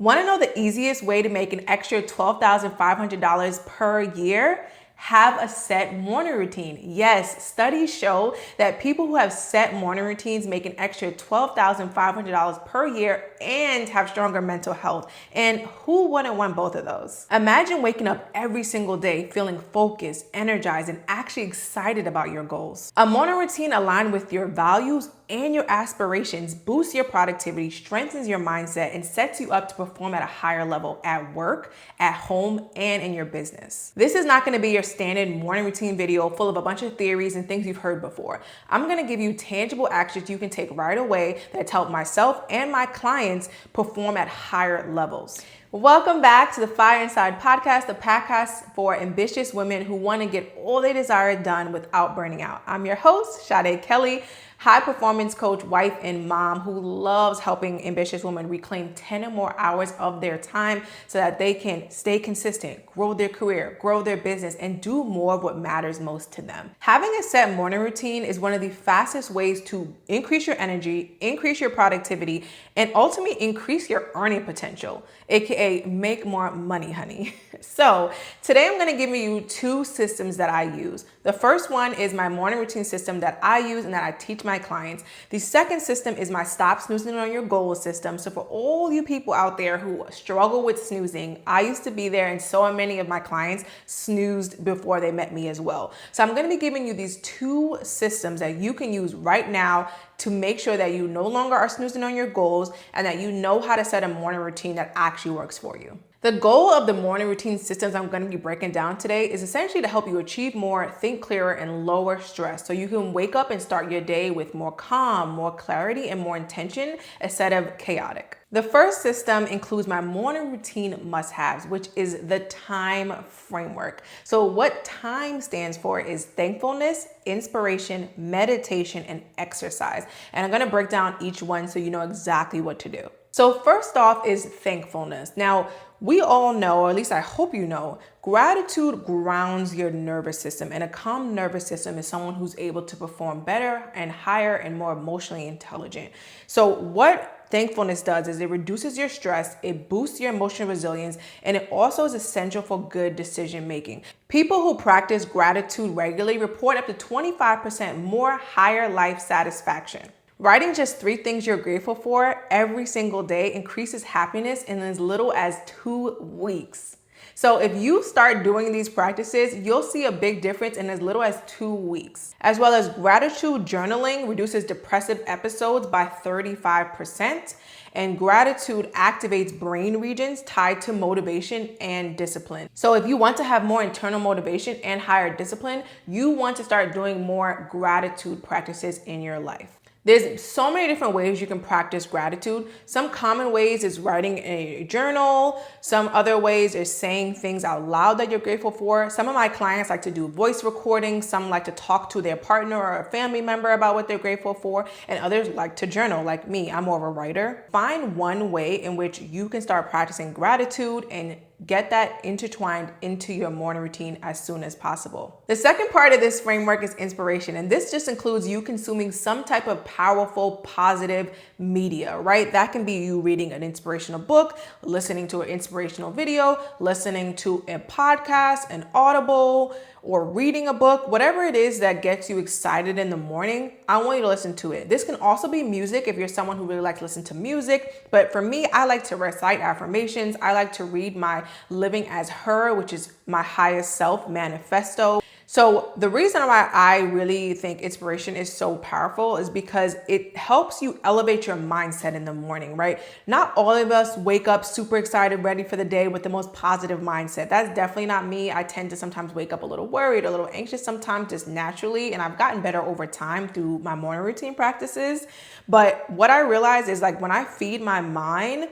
Want to know the easiest way to make an extra $12,500 per year? Have a set morning routine. Yes, studies show that people who have set morning routines make an extra $12,500 per year and have stronger mental health. And who wouldn't want both of those? Imagine waking up every single day feeling focused, energized, and actually excited about your goals. A morning routine aligned with your values and your aspirations boosts your productivity, strengthens your mindset, and sets you up to perform at a higher level at work, at home, and in your business. This is not going to be your standard morning routine video full of a bunch of theories and things you've heard before. I'm going to give you tangible actions you can take right away that help myself and my clients perform at higher levels. Welcome back to the Fire Inside podcast, the podcast for ambitious women who want to get all they desire done without burning out. I'm your host, Sade Kelly, high performance coach, wife, and mom who loves helping ambitious women reclaim 10 or more hours of their time so that they can stay consistent, grow their career, grow their business, and do more of what matters most to them. Having a set morning routine is one of the fastest ways to increase your energy, increase your productivity, and ultimately increase your earning potential, aka make more money, honey. So today I'm going to give you 2 systems that I use. The first one is my morning routine system that I use and that I teach my clients. The second system is my stop snoozing on your goals system. So for all you people out there who struggle with snoozing, I used to be there, and so many of my clients snoozed before they met me as well. So I'm going to be giving you these 2 systems that you can use right now to make sure that you no longer are snoozing on your goals and that you know how to set a morning routine that actually works for you. The goal of the morning routine systems I'm going to be breaking down today is essentially to help you achieve more, think clearer, and lower stress so you can wake up and start your day with more calm, more clarity, and more intention instead of chaotic. The first system includes my morning routine must-haves, which is the time framework. So what time stands for is thankfulness, inspiration, meditation, and exercise. And I'm going to break down each one so you know exactly what to do. So first off is thankfulness. Now, we all know, or at least I hope you know, gratitude grounds your nervous system, and a calm nervous system is someone who's able to perform better and higher and more emotionally intelligent. So what thankfulness does is it reduces your stress, it boosts your emotional resilience, and it also is essential for good decision making. People who practice gratitude regularly report up to 25% more higher life satisfaction. Writing just 3 things you're grateful for every single day increases happiness in as little as 2 weeks. So if you start doing these practices, you'll see a big difference in as little as 2 weeks. As well as gratitude journaling reduces depressive episodes by 35%. And gratitude activates brain regions tied to motivation and discipline. So if you want to have more internal motivation and higher discipline, you want to start doing more gratitude practices in your life. There's so many different ways you can practice gratitude. Some common ways is writing in a journal. Some other ways is saying things out loud that you're grateful for. Some of my clients like to do voice recordings. Some like to talk to their partner or a family member about what they're grateful for. And others like to journal, like me. I'm more of a writer. Find one way in which you can start practicing gratitude and get that intertwined into your morning routine as soon as possible. The second part of this framework is inspiration, and this just includes you consuming some type of powerful, positive media, right? That can be you reading an inspirational book, listening to an inspirational video, listening to a podcast, an Audible, or reading a book, whatever it is that gets you excited in the morning, I want you to listen to it. This can also be music if you're someone who really likes to listen to music. But for me, I like to recite affirmations. I like to read my Living as Her, which is my highest self manifesto. So the reason why I really think inspiration is so powerful is because it helps you elevate your mindset in the morning, right? Not all of us wake up super excited, ready for the day with the most positive mindset. That's definitely not me. I tend to sometimes wake up a little worried, a little anxious sometimes just naturally. And I've gotten better over time through my morning routine practices. But what I realize is like when I feed my mind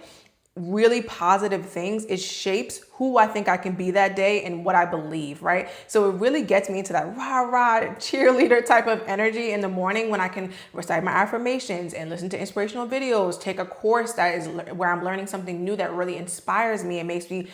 really positive things, it shapes who I think I can be that day and what I believe, right? So it really gets me into that rah-rah cheerleader type of energy in the morning when I can recite my affirmations and listen to inspirational videos, take a course that is where I'm learning something new that really inspires me and makes me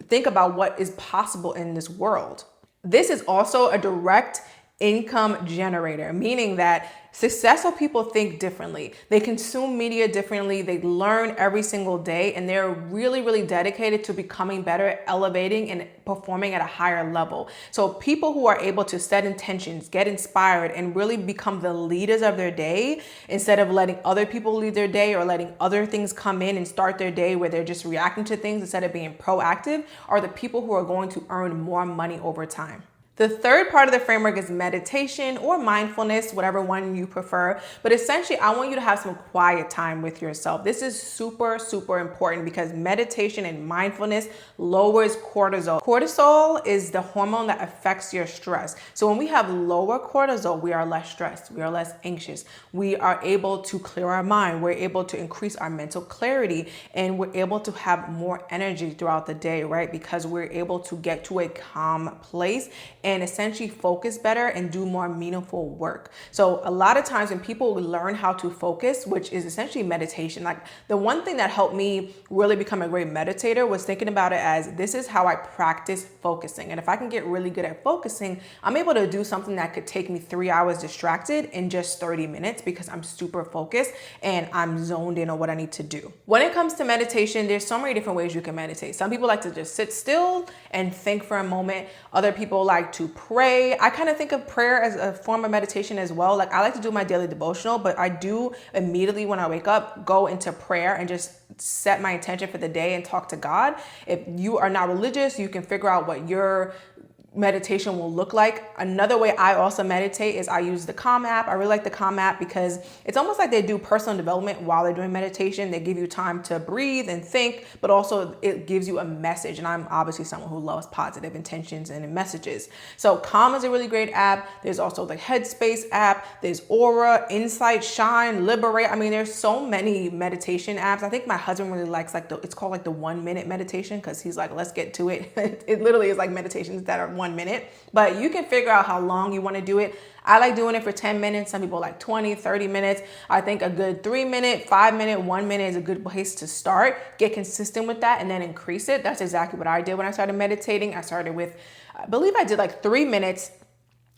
think about what is possible in this world. This is also a direct income generator, meaning that successful people think differently. They consume media differently. They learn every single day, and they're really, really dedicated to becoming better, elevating, and performing at a higher level. So people who are able to set intentions, get inspired, and really become the leaders of their day instead of letting other people lead their day or letting other things come in and start their day where they're just reacting to things instead of being proactive, are the people who are going to earn more money over time. The third part of the framework is meditation or mindfulness, whatever one you prefer. But essentially, I want you to have some quiet time with yourself. This is super, super important because meditation and mindfulness lowers cortisol. Cortisol is the hormone that affects your stress. So when we have lower cortisol, we are less stressed, we are less anxious, we are able to clear our mind, we're able to increase our mental clarity, and we're able to have more energy throughout the day, right? Because we're able to get to a calm place and essentially focus better and do more meaningful work. So a lot of times when people learn how to focus, which is essentially meditation, like the one thing that helped me really become a great meditator was thinking about it as this is how I practice focusing. And if I can get really good at focusing, I'm able to do something that could take me 3 hours distracted in just 30 minutes because I'm super focused and I'm zoned in on what I need to do. When it comes to meditation, there's so many different ways you can meditate. Some people like to just sit still and think for a moment. Other people like to pray. I kind of think of prayer as a form of meditation as well. Like I like to do my daily devotional, but I do immediately when I wake up, go into prayer and just set my intention for the day and talk to God. If you are not religious, you can figure out what your meditation will look like. Another way I also meditate is I use the Calm app. I really like the Calm app because it's almost like they do personal development while they're doing meditation. They give you time to breathe and think, but also it gives you a message. And I'm obviously someone who loves positive intentions and messages. So Calm is a really great app. There's also the Headspace app. There's Aura, Insight, Shine, Liberate. I mean, there's so many meditation apps. I think my husband really likes it's called like the 1 minute meditation because he's like, let's get to it. It literally is like meditations that are 1 minute, but you can figure out how long you want to do it. I like doing it for 10 minutes. Some people like 20, 30 minutes. I think a good 3 minute, 5 minute, 1 minute is a good place to start. Get consistent with that and then increase it. That's exactly what I did when I started meditating. I started with, I believe I did like 3 minutes.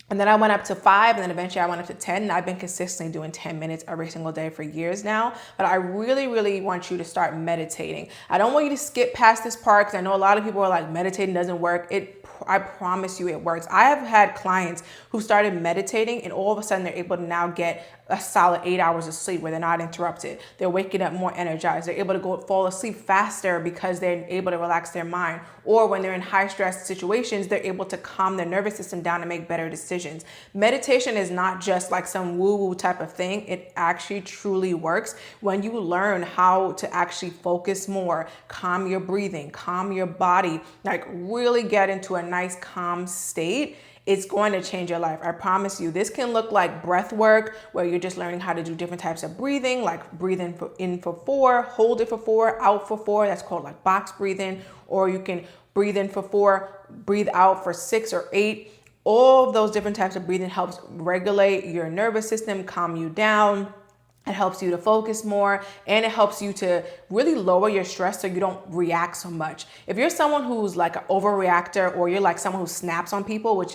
And then I went up to 5 and then eventually I went up to 10. And I've been consistently doing 10 minutes every single day for years now. But I really, really want you to start meditating. I don't want you to skip past this part because I know a lot of people are like, meditating doesn't work. I promise you it works. I have had clients who started meditating and all of a sudden they're able to now get a solid 8 hours of sleep where they're not interrupted. They're waking up more energized. They're able to fall asleep faster because they're able to relax their mind. Or when they're in high stress situations, they're able to calm their nervous system down and make better decisions. Meditation is not just like some woo-woo type of thing. It actually truly works when you learn how to actually focus more, calm your breathing, calm your body, like really get into a nice calm state. It's going to change your life. I promise you. This can look like breath work where you're just learning how to do different types of breathing, like breathe in for 4, hold it for 4, out for 4. That's called like box breathing. Or you can breathe in for 4, breathe out for 6 or 8. All of those different types of breathing helps regulate your nervous system, calm you down. It helps you to focus more and it helps you to really lower your stress so you don't react so much. If you're someone who's like an overreactor or you're like someone who snaps on people, which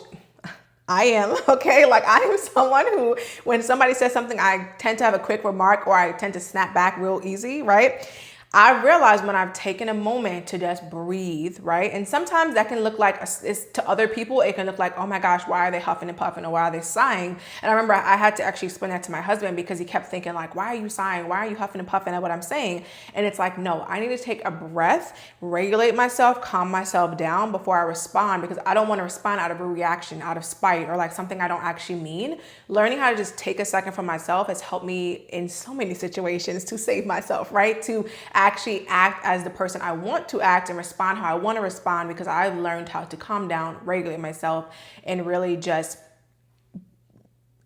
I am, okay? Like I am someone who, when somebody says something, I tend to have a quick remark or I tend to snap back real easy, right? I realized when I've taken a moment to just breathe, right? And sometimes that can look like, to other people, it can look like, oh my gosh, why are they huffing and puffing or why are they sighing? And I remember I had to actually explain that to my husband because he kept thinking like, why are you sighing? Why are you huffing and puffing at what I'm saying? And it's like, no, I need to take a breath, regulate myself, calm myself down before I respond because I don't want to respond out of a reaction, out of spite or like something I don't actually mean. Learning how to just take a second for myself has helped me in so many situations to save myself, right? To actually act as the person I want to act and respond how I want to respond because I've learned how to calm down, regulate myself, and really just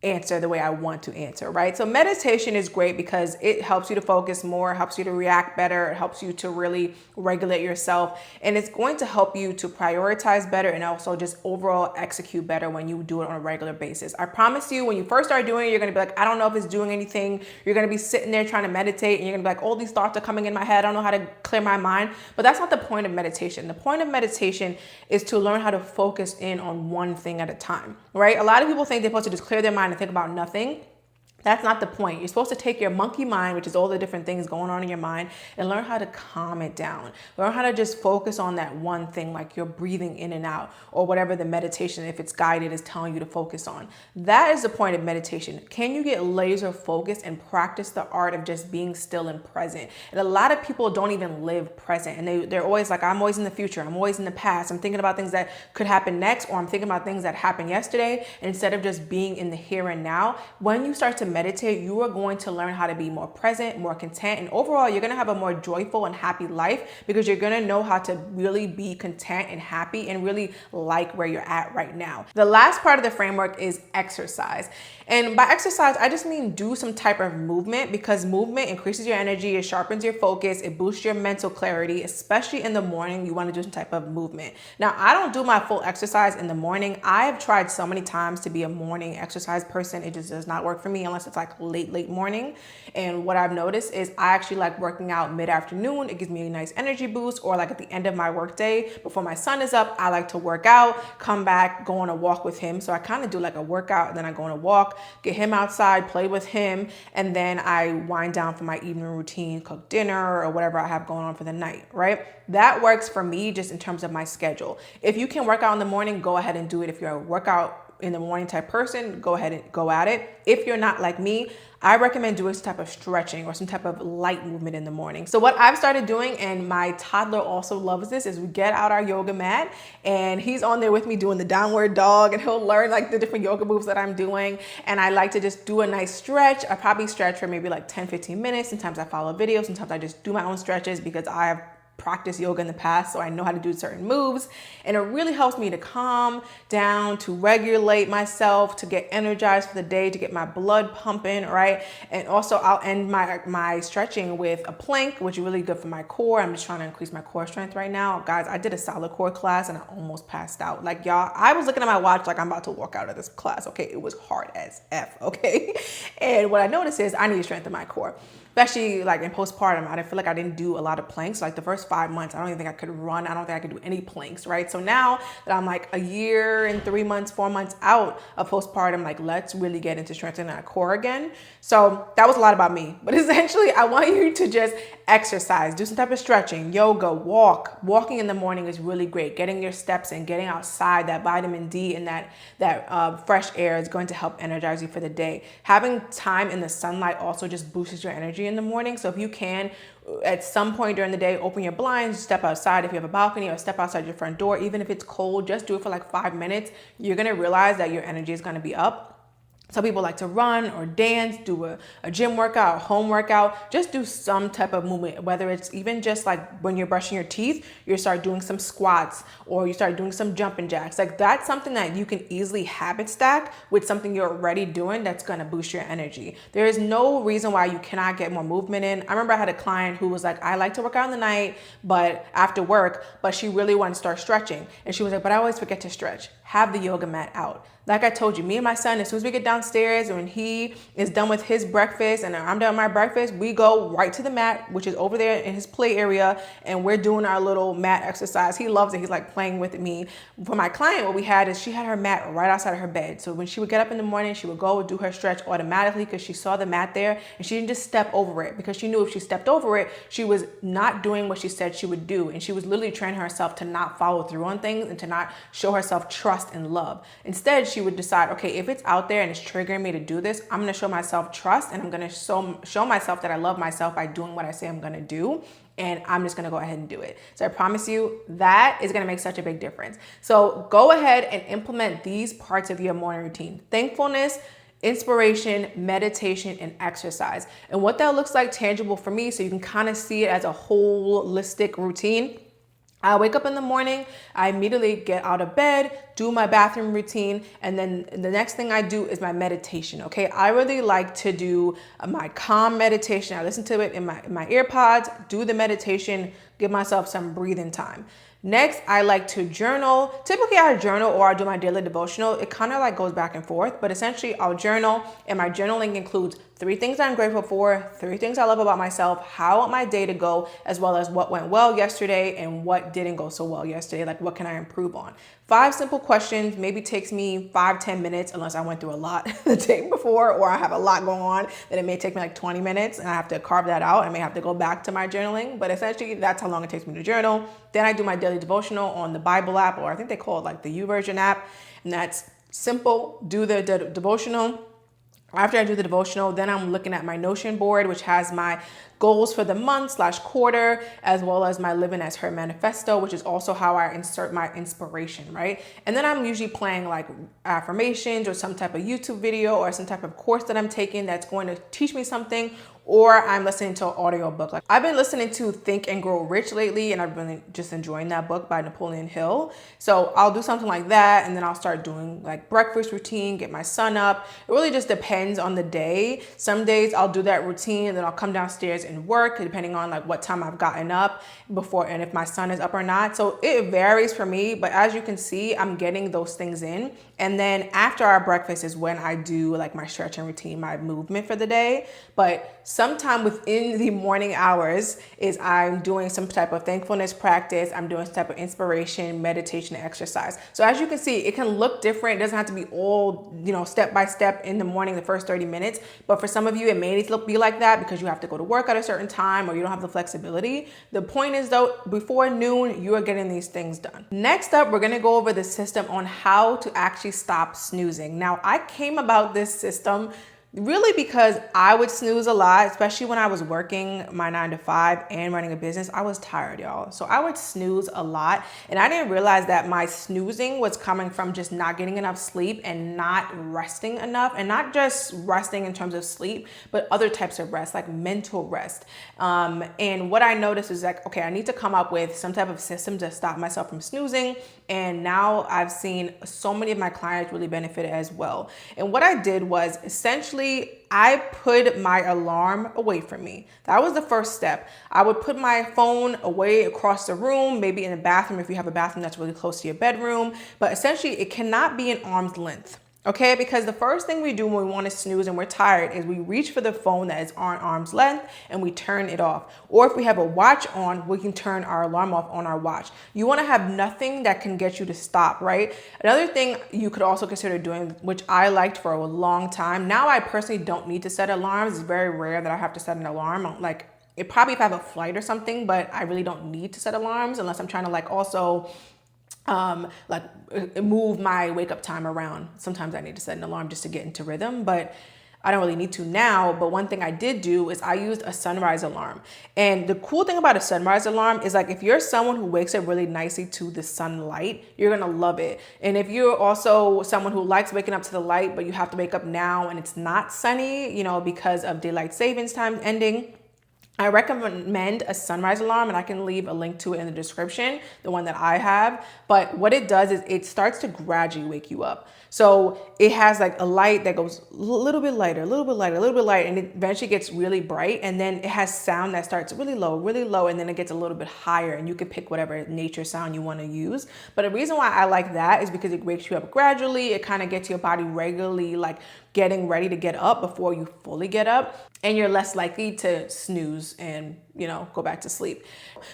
answer the way I want to answer, right? So meditation is great because it helps you to focus more, helps you to react better, it helps you to really regulate yourself, and it's going to help you to prioritize better and also just overall execute better when you do it on a regular basis. I promise you, when you first start doing it, you're gonna be like, I don't know if it's doing anything. You're gonna be sitting there trying to meditate and you're gonna be like, all these thoughts are coming in my head. I don't know how to clear my mind. But that's not the point of meditation. The point of meditation is to learn how to focus in on one thing at a time, right? A lot of people think they're supposed to just clear their mind and think about nothing. That's not the point. You're supposed to take your monkey mind, which is all the different things going on in your mind, and learn how to calm it down. Learn how to just focus on that one thing, like you're breathing in and out, or whatever the meditation, if it's guided, is telling you to focus on. That is the point of meditation. Can you get laser focused and practice the art of just being still and present? And a lot of people don't even live present, and they're always like, I'm always in the future, I'm always in the past, I'm thinking about things that could happen next, or I'm thinking about things that happened yesterday, and instead of just being in the here and now. When you start to meditate, you are going to learn how to be more present, more content, and overall, you're going to have a more joyful and happy life, because you're going to know how to really be content and happy and really like where you're at right now. The last part of the framework is exercise. And by exercise, I just mean do some type of movement, because movement increases your energy, it sharpens your focus, it boosts your mental clarity, especially in the morning. You want to do some type of movement. Now, I don't do my full exercise in the morning. I have tried so many times to be a morning exercise person. It just does not work for me unless it's like late morning. And what I've noticed is I actually like working out mid-afternoon. It gives me a nice energy boost, or like at the end of my workday before my son is up, I like to work out, come back, go on a walk with him. So I kind of do like a workout, and then I go on a walk, get him outside, play with him, and then I wind down for my evening routine, cook dinner or whatever I have going on for the night, right? That works for me just in terms of my schedule. If you can work out in the morning, go ahead and do it. If you're a workout in the morning type person, go ahead and go at it. If you're not like me, I recommend doing some type of stretching or some type of light movement in the morning. So what I've started doing, and my toddler also loves this, is we get out our yoga mat, and he's on there with me doing the downward dog, and he'll learn like the different yoga moves that I'm doing. And I like to just do a nice stretch. I probably stretch for maybe like 10-15 minutes. Sometimes I follow videos. Sometimes I just do my own stretches, because I have practiced yoga in the past, so I know how to do certain moves, and it really helps me to calm down, to regulate myself, to get energized for the day, to get my blood pumping, right? And also I'll end my stretching with a plank, which is really good for my core. I'm just trying to increase my core strength right now. Guys, I did a solid core class and I almost passed out. Like, y'all, I was looking at my watch like I'm about to walk out of this class, okay? It was hard as F, okay? And what I noticed is I need to strengthen my core. Especially like in postpartum, I didn't feel like I didn't do a lot of planks. Like the first 5 months, I don't even think I could run. I don't think I could do any planks, right? So now that I'm like a year and 3 months, 4 months out of postpartum, like let's really get into strengthening our core again. So that was a lot about me, but essentially I want you to just exercise, do some type of stretching, yoga, walk. Walking in the morning is really great. Getting your steps in, getting outside, that vitamin D and that fresh air is going to help energize you for the day. Having time in the sunlight also just boosts your energy in the morning. So if you can, at some point during the day, open your blinds, step outside if you have a balcony, or step outside your front door. Even if it's cold, just do it for like 5 minutes. You're going to realize that your energy is going to be up. Some people like to run or dance, do a gym workout, a home workout. Just do some type of movement, whether it's even just like when you're brushing your teeth, you start doing some squats, or you start doing some jumping jacks. Like that's something that you can easily habit stack with something you're already doing that's going to boost your energy. There is no reason why you cannot get more movement in. I remember I had a client who was like, I like to work out in the night, but after work, but she really wanted to start stretching. And she was like, but I always forget to stretch. Have the yoga mat out. Like I told you, me and my son, as soon as we get downstairs and when he is done with his breakfast and I'm done with my breakfast, we go right to the mat, which is over there in his play area, and we're doing our little mat exercise. He loves it. He's like playing with me. For my client, what we had is she had her mat right outside of her bed. So when she would get up in the morning, she would go do her stretch automatically because she saw the mat there, and she didn't just step over it, because she knew if she stepped over it, she was not doing what she said she would do. And she was literally training herself to not follow through on things and to not show herself trust and love. Instead, she would decide, okay, if it's out there and it's triggering me to do this, I'm going to show myself trust, and I'm going to show myself that I love myself by doing what I say I'm going to do. And I'm just going to go ahead and do it. So I promise you that is going to make such a big difference. So go ahead and implement these parts of your morning routine: thankfulness, inspiration, meditation, and exercise. And what that looks like tangible for me, so you can kind of see it as a holistic routine. I wake up in the morning, I immediately get out of bed, do my bathroom routine, and then the next thing I do is my meditation, okay? I really like to do my calm meditation. I listen to it in my earpods, do the meditation, give myself some breathing time. Next, I like to journal. Typically I journal or I do my daily devotional. It kind of like goes back and forth, but essentially I'll journal, and my journaling includes 3 things I'm grateful for, 3 things I love about myself, how I want my day to go, as well as what went well yesterday and what didn't go so well yesterday. Like, what can I improve on? 5 simple questions, maybe takes me 5-10 minutes, unless I went through a lot the day before or I have a lot going on, then it may take me like 20 minutes and I have to carve that out. I may have to go back to my journaling, but essentially that's how long it takes me to journal. Then I do my daily devotional on the Bible app, or I think they call it like the YouVersion app, and that's simple. Do the devotional. After I do the devotional, then I'm looking at my Notion board, which has my goals for the month/quarter, as well as my Living as Her manifesto, which is also how I insert my inspiration, right? And then I'm usually playing like affirmations or some type of YouTube video or some type of course that I'm taking that's going to teach me something, or I'm listening to an audio book. Like I've been listening to Think and Grow Rich lately, and I've been just enjoying that book by Napoleon Hill. So I'll do something like that, and then I'll start doing like breakfast routine, get my son up. It really just depends on the day. Some days I'll do that routine, and then I'll come downstairs and work, depending on like what time I've gotten up before and if my son is up or not. So it varies for me, but as you can see, I'm getting those things in. And then after our breakfast is when I do like my stretching routine, my movement for the day. But sometime within the morning hours is I'm doing some type of thankfulness practice. I'm doing some type of inspiration, meditation, exercise. So as you can see, it can look different. It doesn't have to be all, step by step in the morning, the first 30 minutes. But for some of you, it may need to be like that because you have to go to work at a certain time or you don't have the flexibility. The point is though, before noon, you are getting these things done. Next up, we're gonna go over the system on how to actually stop snoozing. Now, I came about this system really because I would snooze a lot, especially when I was working my 9-to-5 and running a business. I was tired, y'all. So I would snooze a lot. And I didn't realize that my snoozing was coming from just not getting enough sleep and not resting enough. And not just resting in terms of sleep, but other types of rest, like mental rest. And what I noticed is like, okay, I need to come up with some type of system to stop myself from snoozing. And now I've seen so many of my clients really benefit as well. And what I did was essentially I put my alarm away from me. That was the first step. I would put my phone away across the room, maybe in the bathroom if you have a bathroom that's really close to your bedroom. But essentially, it cannot be an arm's length. Okay, because the first thing we do when we want to snooze and we're tired is we reach for the phone that is on arm's length and we turn it off. Or if we have a watch on, we can turn our alarm off on our watch. You want to have nothing that can get you to stop, right? Another thing you could also consider doing, which I liked for a long time. Now I personally don't need to set alarms. It's very rare that I have to set an alarm. Like it probably if I have a flight or something, but I really don't need to set alarms unless I'm trying to like also move my wake up time around. Sometimes I need to set an alarm just to get into rhythm, but I don't really need to now. But one thing I did do is I used a sunrise alarm. And the cool thing about a sunrise alarm is like if you're someone who wakes up really nicely to the sunlight, you're gonna love it. And if you're also someone who likes waking up to the light, but you have to wake up now and it's not sunny, because of daylight savings time ending, I recommend a sunrise alarm, and I can leave a link to it in the description, the one that I have. But what it does is it starts to gradually wake you up. So it has like a light that goes a little bit lighter, a little bit lighter, a little bit lighter, and it eventually gets really bright. And then it has sound that starts really low, and then it gets a little bit higher, and you can pick whatever nature sound you want to use. But the reason why I like that is because it wakes you up gradually. It kind of gets your body regularly like getting ready to get up before you fully get up, and you're less likely to snooze and go back to sleep.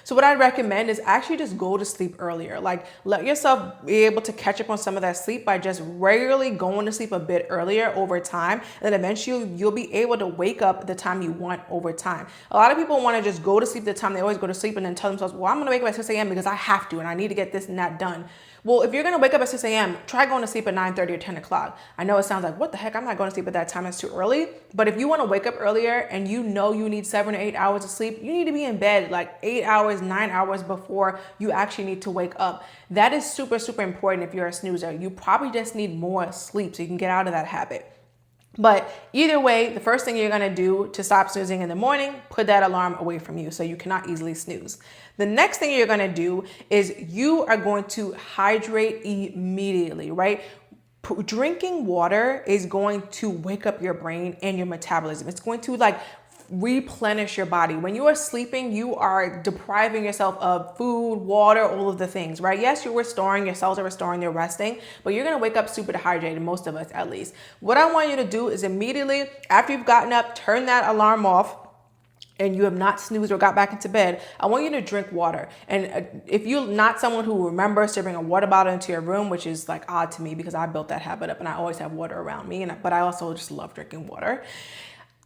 So what I recommend is actually just go to sleep earlier. Like let yourself be able to catch up on some of that sleep by just regularly going to sleep a bit earlier over time. And then eventually you'll be able to wake up the time you want over time. A lot of people want to just go to sleep the time they always go to sleep and then tell themselves, well, I'm going to wake up at 6 a.m. because I have to and I need to get this and that done. Well, if you're going to wake up at 6 a.m., try going to sleep at 9:30 or 10 o'clock. I know it sounds like, what the heck? I'm not going to sleep at that time. It's too early. But if you want to wake up earlier and you need 7 or 8 hours of sleep, you need to be in bed like 8 hours, 9 hours before you actually need to wake up. That is super, super important if you're a snoozer. You probably just need more sleep so you can get out of that habit. But either way, the first thing you're going to do to stop snoozing in the morning, put that alarm away from you so you cannot easily snooze. The next thing you're going to do is you are going to hydrate immediately, right? Drinking water is going to wake up your brain and your metabolism. It's going to like replenish your body. When you are sleeping, you are depriving yourself of food, water, all of the things, right? Yes, you're restoring, your cells are restoring, they're resting, but you're going to wake up super dehydrated, most of us at least. What I want you to do is immediately after you've gotten up, turn that alarm off and you have not snoozed or got back into bed, I want you to drink water. And if you're not someone who remembers to bring a water bottle into your room, which is like odd to me because I built that habit up and I always have water around me, but I also just love drinking water.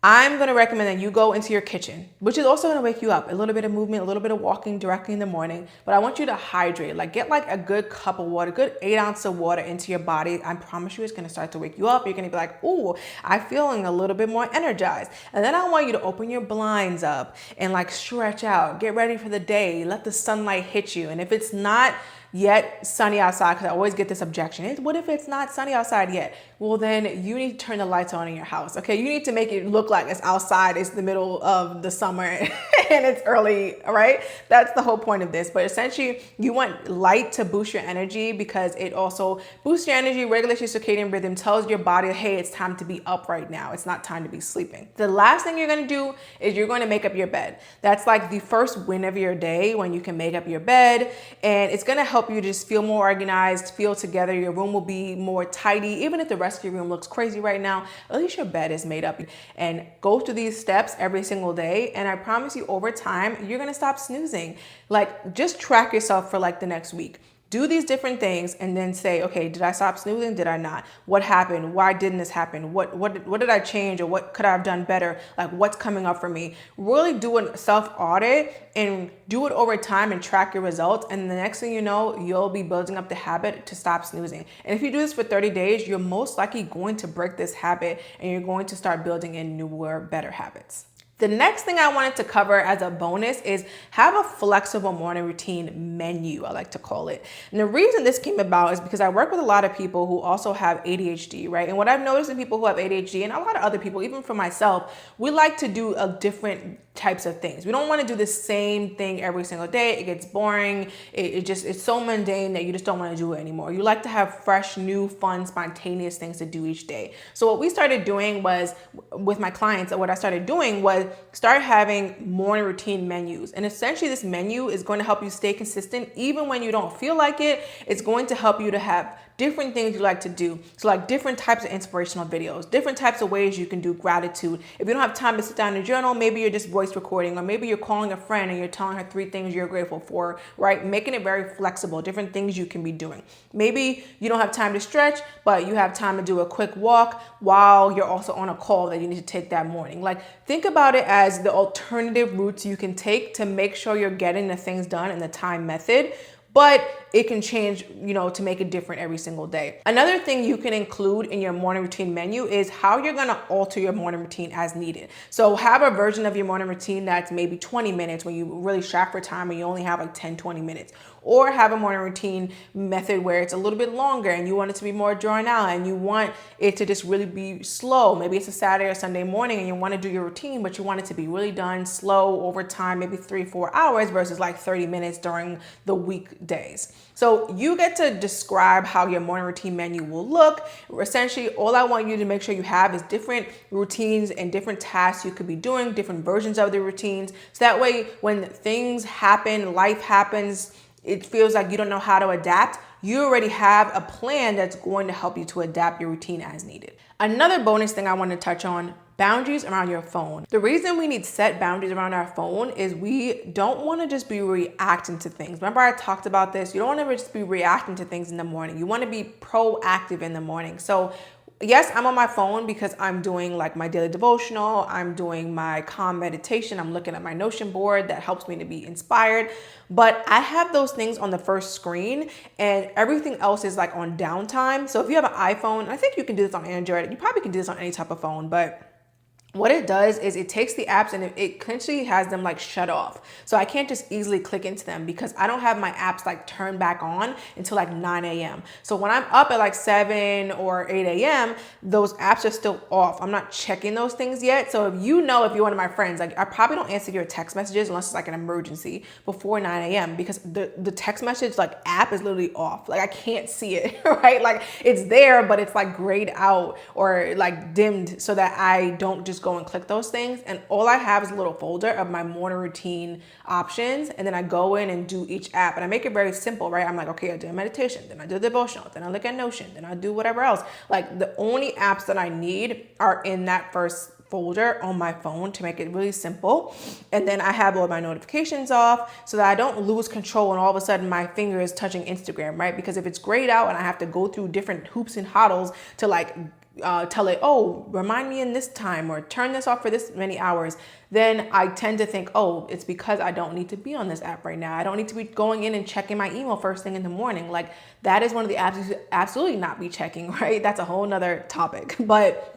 I'm going to recommend that you go into your kitchen, which is also going to wake you up. A little bit of movement, a little bit of walking directly in the morning. But I want you to hydrate, like get like a good cup of water, good 8 ounces of water into your body. I promise you it's going to start to wake you up. You're going to be like, ooh, I'm feeling a little bit more energized. And then I want you to open your blinds up and like stretch out, get ready for the day, let the sunlight hit you. And if it's not yet sunny outside, because I always get this objection, what if it's not sunny outside yet? Well, then you need to turn the lights on in your house. Okay, you need to make it look like it's outside, it's the middle of the summer and it's early, right? That's the whole point of this. But essentially you want light to boost your energy, because it also boosts your energy, regulates your circadian rhythm, tells your body, hey, it's time to be up right now, it's not time to be sleeping. The last thing you're going to do is you're going to make up your bed. That's like the first win of your day, when you can make up your bed, and it's going to help you just feel more organized, feel together. Your room will be more tidy. Even if the rest of your room looks crazy right now, at least your bed is made up. And go through these steps every single day, and I promise you over time you're going to stop snoozing. Like, just track yourself for like the next week. Do these different things and then say, okay, did I stop snoozing? Did I not? What happened? Why didn't this happen? What did I change, or what could I have done better? Like, what's coming up for me? Really do a self-audit and do it over time and track your results. And the next thing you know, you'll be building up the habit to stop snoozing. And if you do this for 30 days, you're most likely going to break this habit and you're going to start building in newer, better habits. The next thing I wanted to cover as a bonus is have a flexible morning routine menu, I like to call it. And the reason this came about is because I work with a lot of people who also have ADHD, right? And what I've noticed in people who have ADHD, and a lot of other people, even for myself, we like to do a different types of things. We don't want to do the same thing every single day. It gets boring. It's so mundane that you just don't want to do it anymore. You like to have fresh, new, fun, spontaneous things to do each day. So what we started doing was, with my clients, what I started doing was start having morning routine menus. And essentially this menu is going to help you stay consistent even when you don't feel like it. It's going to help you to have different things you like to do. So like different types of inspirational videos, different types of ways you can do gratitude. If you don't have time to sit down and journal, maybe you're just voice recording, or maybe you're calling a friend and you're telling her 3 things you're grateful for, right? Making it very flexible, different things you can be doing. Maybe you don't have time to stretch, but you have time to do a quick walk while you're also on a call that you need to take that morning. Like, think about it as the alternative routes you can take to make sure you're getting the things done in the time method. But it can change, to make it different every single day. Another thing you can include in your morning routine menu is how you're gonna alter your morning routine as needed. So have a version of your morning routine that's maybe 20 minutes when you really strapped for time and you only have like 10, 20 minutes. Or have a morning routine method where it's a little bit longer and you want it to be more drawn out and you want it to just really be slow. Maybe it's a Saturday or Sunday morning and you want to do your routine, but you want it to be really done slow over time, maybe 3-4 hours versus like 30 minutes during the weekdays. So you get to describe how your morning routine menu will look. Essentially, all I want you to make sure you have is different routines and different tasks you could be doing, different versions of the routines. So that way, when things happen, life happens, it feels like you don't know how to adapt, you already have a plan that's going to help you to adapt your routine as needed. Another bonus thing I want to touch on, boundaries around your phone. The reason we need set boundaries around our phone is we don't want to just be reacting to things. Remember I talked about this? You don't want to just be reacting to things in the morning. You want to be proactive in the morning. So yes, I'm on my phone because I'm doing like my daily devotional, I'm doing my calm meditation, I'm looking at my Notion board that helps me to be inspired, but I have those things on the first screen and everything else is like on downtime. So if you have an iPhone, I think you can do this on Android, you probably can do this on any type of phone, but what it does is it takes the apps and it essentially has them like shut off. So I can't just easily click into them because I don't have my apps like turned back on until like 9 a.m. So when I'm up at like 7 or 8 a.m., those apps are still off. I'm not checking those things yet. So if you're one of my friends, like I probably don't answer your text messages unless it's like an emergency before 9 a.m. because the text message like app is literally off. Like I can't see it, right? Like it's there, but it's like grayed out or like dimmed so that I don't just go and click those things. And all I have is a little folder of my morning routine options. And then I go in and do each app and I make it very simple, right? I'm like, okay, I do a meditation, then I do a devotional, then I look at Notion, then I do whatever else. Like the only apps that I need are in that first folder on my phone to make it really simple. And then I have all my notifications off so that I don't lose control and all of a sudden my finger is touching Instagram, right? Because if it's grayed out and I have to go through different hoops and hoddles to like tell it, oh, remind me in this time or turn this off for this many hours, then I tend to think, oh, it's because I don't need to be on this app right now. I don't need to be going in and checking my email first thing in the morning. Like that is one of the apps you absolutely not be checking, right? That's a whole nother topic. But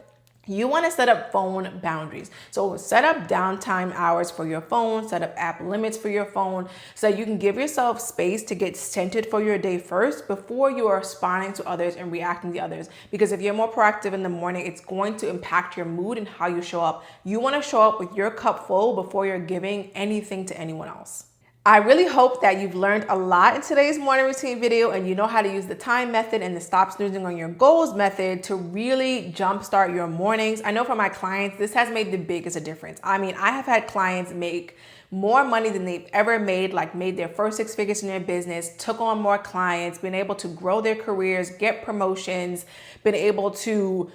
you want to set up phone boundaries. So set up downtime hours for your phone, set up app limits for your phone so that you can give yourself space to get centered for your day first before you are responding to others and reacting to others. Because if you're more proactive in the morning, it's going to impact your mood and how you show up. You want to show up with your cup full before you're giving anything to anyone else. I really hope that you've learned a lot in today's morning routine video and you know how to use the time method and the stop snoozing on your goals method to really jumpstart your mornings. I know for my clients, this has made the biggest difference. I mean, I have had clients make more money than they've ever made, like made their first 6 figures in their business, took on more clients, been able to grow their careers, get promotions, been able to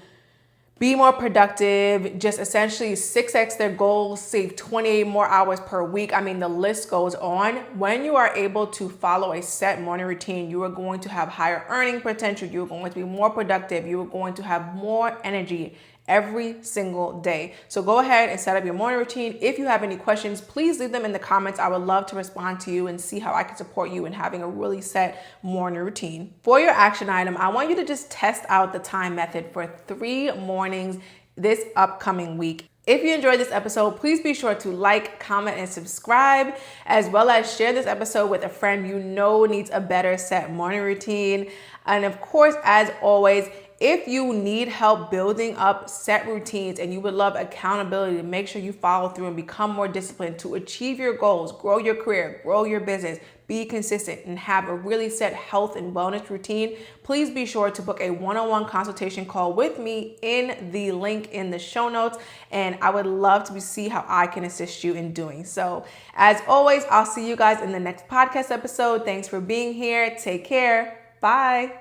be more productive, just essentially 6x their goals, save 28 more hours per week. I mean, the list goes on. When you are able to follow a set morning routine, you are going to have higher earning potential. You're going to be more productive. You are going to have more energy every single day. So go ahead and set up your morning routine. If you have any questions, please leave them in the comments. I would love to respond to you and see how I can support you in having a really set morning routine. For your action item, I want you to just test out the time method for 3 mornings this upcoming week. If you enjoyed this episode, please be sure to like, comment, and subscribe, as well as share this episode with a friend you know needs a better set morning routine. And of course, as always, if you need help building up set routines and you would love accountability to make sure you follow through and become more disciplined to achieve your goals, grow your career, grow your business, be consistent, and have a really set health and wellness routine, please be sure to book a one-on-one consultation call with me in the link in the show notes. And I would love to see how I can assist you in doing so. As always, I'll see you guys in the next podcast episode. Thanks for being here. Take care. Bye.